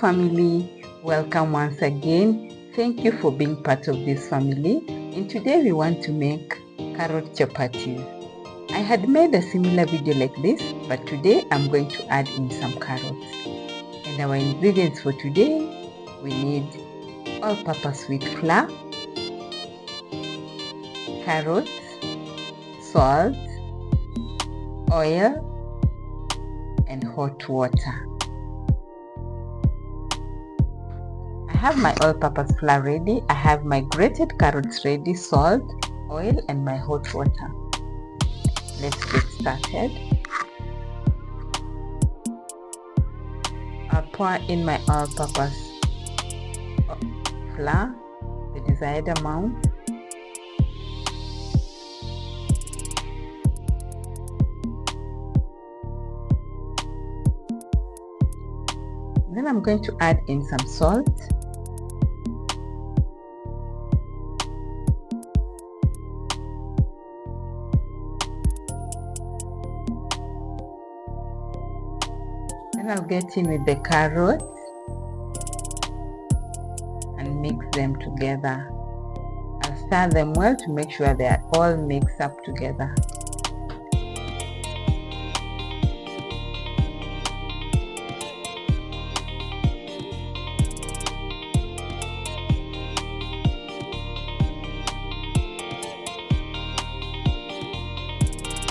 family, welcome once again. Thank you for being part of this family. And today we want to make carrot chapati. I had made a similar video like this, but today I'm going to add in some carrots. And our ingredients for today, we need all-purpose wheat flour, carrots, salt, oil, and hot water. I have my all-purpose flour ready. I have my grated carrots ready, salt, oil, and my hot water. Let's get started. I'll pour in my all-purpose flour, the desired amount. Then I'm going to add in some salt. Then I'll get in with the carrots and mix them together. I'll stir them well to make sure they are all mixed up together.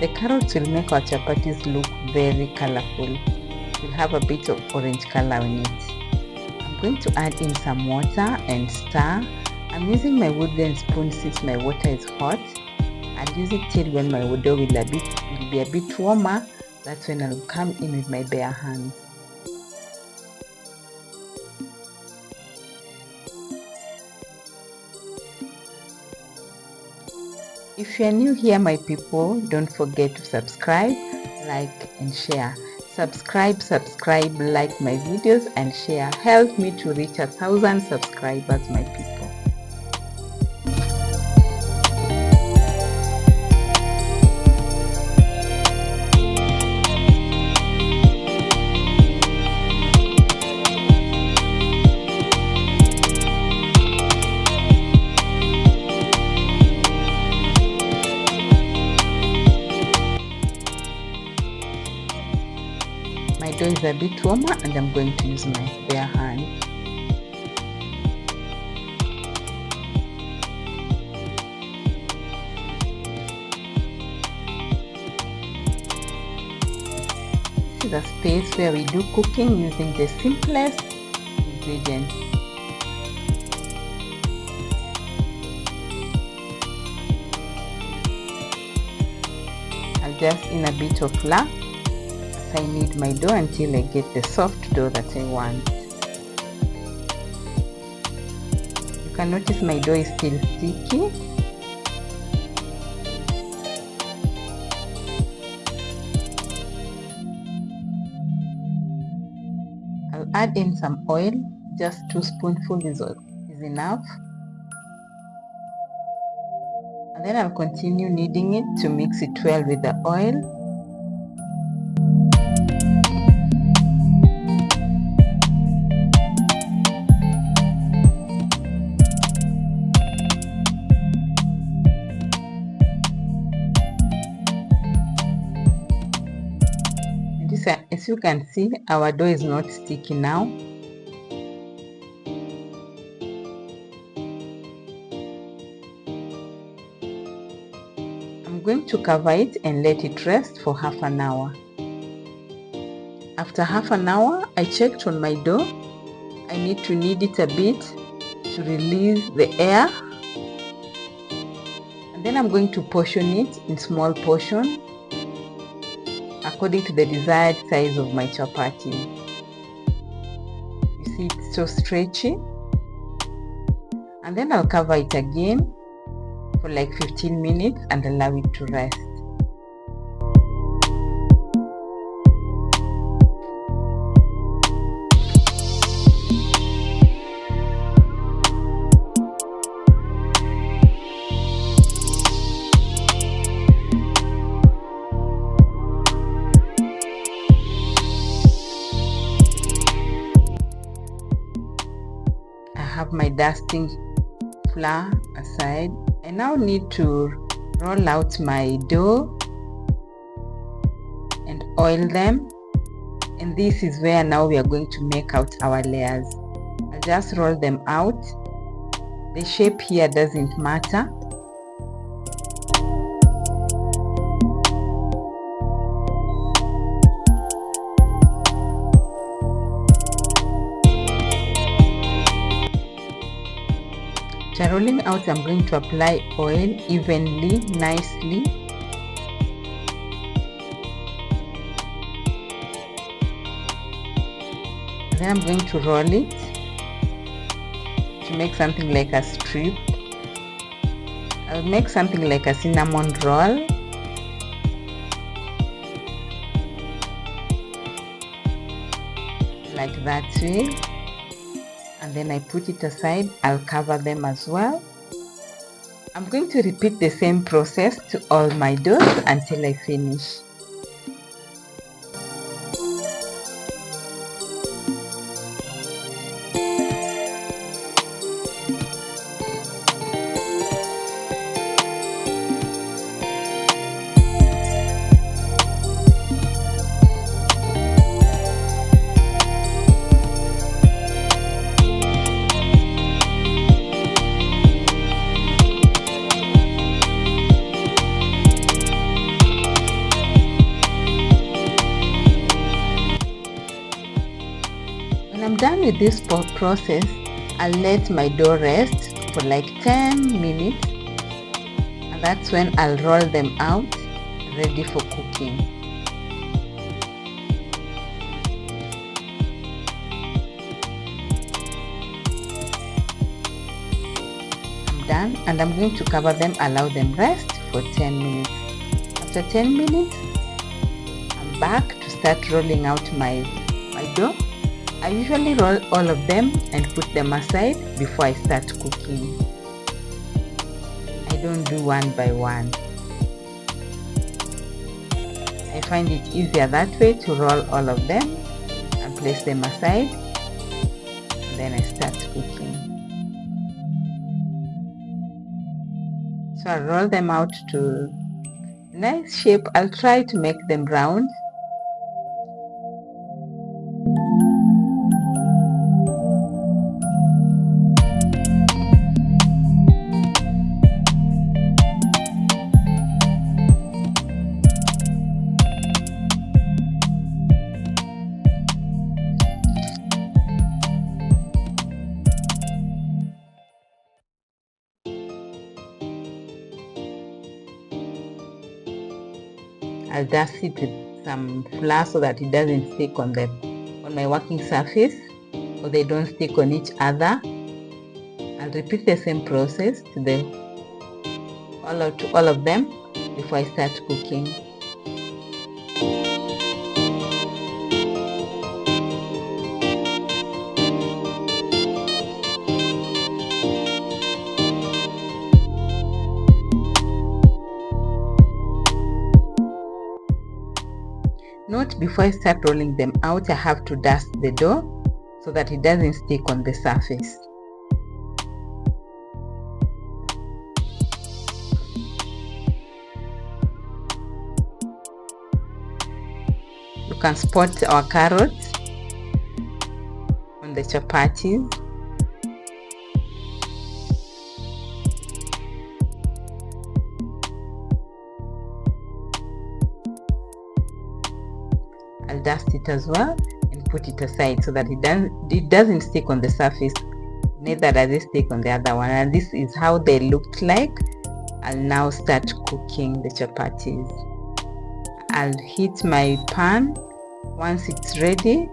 The carrots will make our chapatis look very colorful. We'll have a bit of orange color in it. I'm going to add in some water and stir. I'm using my wooden spoon since my water is hot. I'll use it till when my dough will be a bit warmer. That's when I'll come in with my bare hands. If you are new here, my people, don't forget to subscribe, like, and share. Subscribe, like my videos, and share. Help me to reach 1,000 subscribers, my people. My dough is a bit warmer and I'm going to use my bare hand. This is a space where we do cooking using the simplest ingredients. I'll just in a bit of flour. I knead my dough until I get the soft dough that I want. You can notice my dough is still sticky. I'll add in some oil, just 2 spoonfuls is enough. And then I'll continue kneading it to mix it well with the oil. As you can see, our dough is not sticky now. I'm going to cover it and let it rest for half an hour. After half an hour, I checked on my dough. I need to knead it a bit to release the air. And then I'm going to portion it in small portions, according to the desired size of my chapati. You see, it's so stretchy. And then I'll cover it again for like 15 minutes and allow it to rest. have my dusting flour aside. I now need to roll out my dough and oil them, and this is where now we are going to make out our layers. I'll just roll them out. The shape here doesn't matter. After rolling out, I'm going to apply oil evenly, nicely. Then I'm going to roll it to make something like a strip. I'll make something like a cinnamon roll. Like that way. And then I put it aside. I'll cover them as well. I'm going to repeat the same process to all my doughs until I finish. When I'm done with this process, I'll let my dough rest for like 10 minutes, and that's when I'll roll them out, ready for cooking. I'm done, and I'm going to cover them, allow them rest for 10 minutes. After 10 minutes, I'm back to start rolling out my dough. I usually roll all of them and put them aside before I start cooking. I don't do one by one. I find it easier that way to roll all of them and place them aside, and then I start cooking. So I'll roll them out to a nice shape. I'll try to make them round. I'll dust it with some flour so that it doesn't stick on my working surface, or they don't stick on each other. I'll repeat the same process to all of them before I start cooking. Note, before I start rolling them out, I have to dust the dough so that it doesn't stick on the surface. You can spot our carrots on the chapatis. I'll dust it as well and put it aside so that it doesn't stick on the surface, neither does it stick on the other one. And this is how they looked like. I'll now start cooking the chapatis. I'll heat my pan. Once it's ready,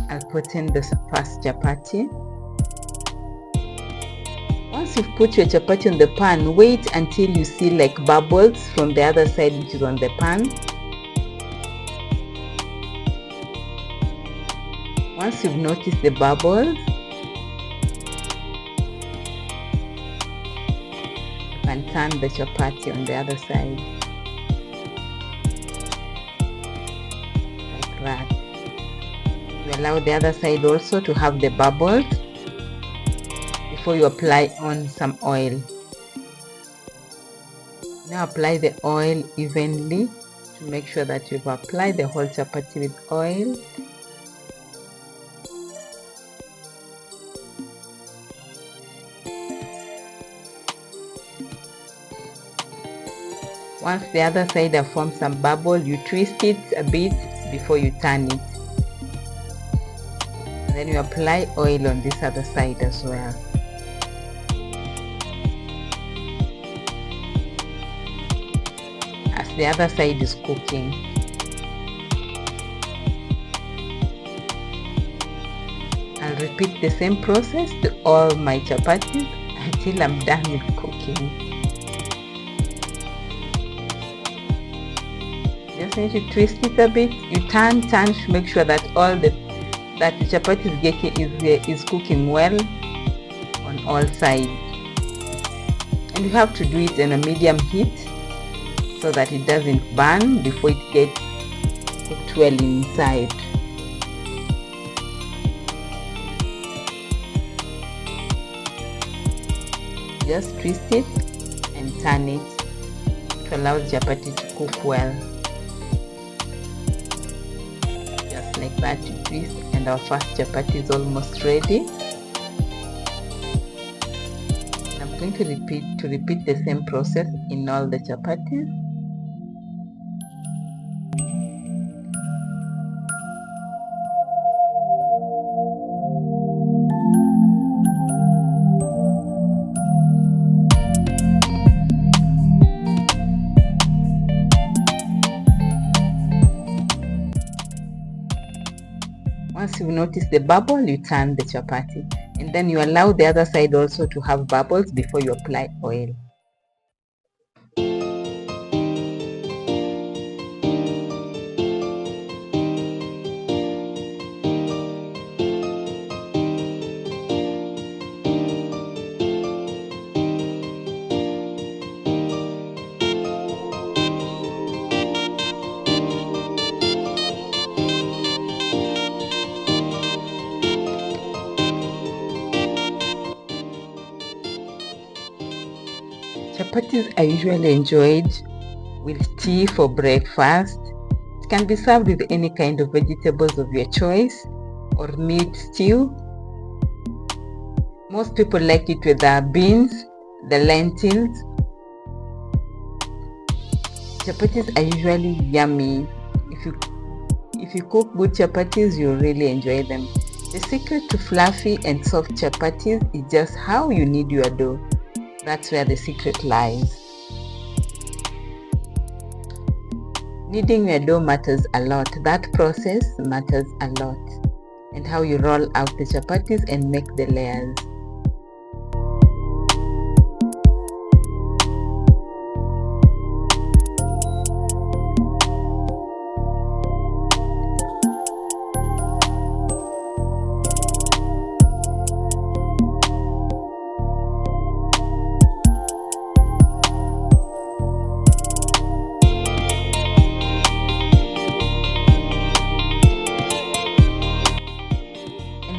I'll put in the first chapati. Once you've put your chapati on the pan, wait until you see like bubbles from the other side, which is on the pan. Once you've noticed the bubbles, you can turn the chapati on the other side, like that. We allow the other side also to have the bubbles before you apply on some oil. Now apply the oil evenly to make sure that you've applied the whole chapati with oil. Once the other side has formed some bubble, you twist it a bit before you turn it. And then you apply oil on this other side as well. As the other side is cooking. I'll repeat the same process to all my chapatis until I'm done with cooking. Just need to twist it a bit. You turn to make sure that the chapati is cooking well on all sides. And you have to do it in a medium heat so that it doesn't burn before it gets cooked well inside. Just twist it and turn it to allow the chapati to cook well. Just like that, you twist, and our first chapati is almost ready. I'm going to repeat the same process in all the chapatis. Once you notice the bubble, you turn the chapati, and then you allow the other side also to have bubbles before you apply oil. Chapatis are usually enjoyed with tea for breakfast. It can be served with any kind of vegetables of your choice or meat stew. Most people like it with the beans, the lentils. Chapatis are usually yummy. If you cook good chapatis, you'll really enjoy them. The secret to fluffy and soft chapatis is just how you knead your dough. That's where the secret lies. Kneading your dough matters a lot. That process matters a lot. And how you roll out the chapatis and make the layers.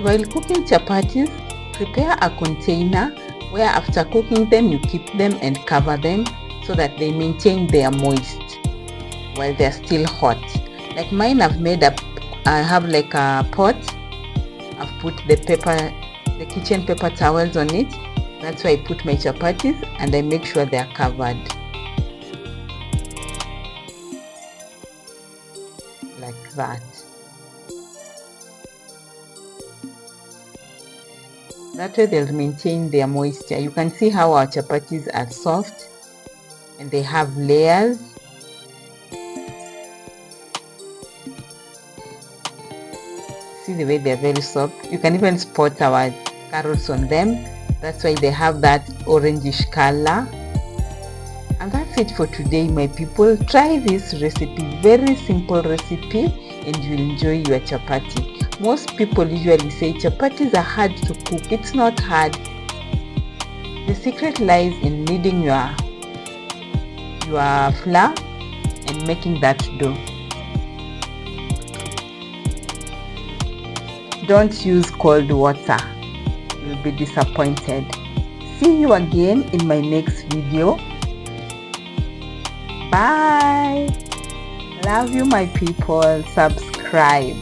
While cooking chapatis, prepare a container where after cooking them you keep them and cover them so that they maintain their moist while they're still hot. Like mine, I have like a pot. I've put the kitchen paper towels on it. That's why I put my chapatis and I make sure they're covered. Like that. That way they'll maintain their moisture. You can see how our chapatis are soft and they have layers. See the way they're very soft. You can even spot our carrots on them. That's why they have that orangish color. And that's it for today, my people. Try this recipe, very simple recipe, and you'll enjoy your chapati. Most people usually say chapatis are hard to cook. It's not hard. The secret lies in kneading your flour and making that dough. Don't use cold water. You'll be disappointed. See you again in my next video. Bye. Love you, my people. Subscribe.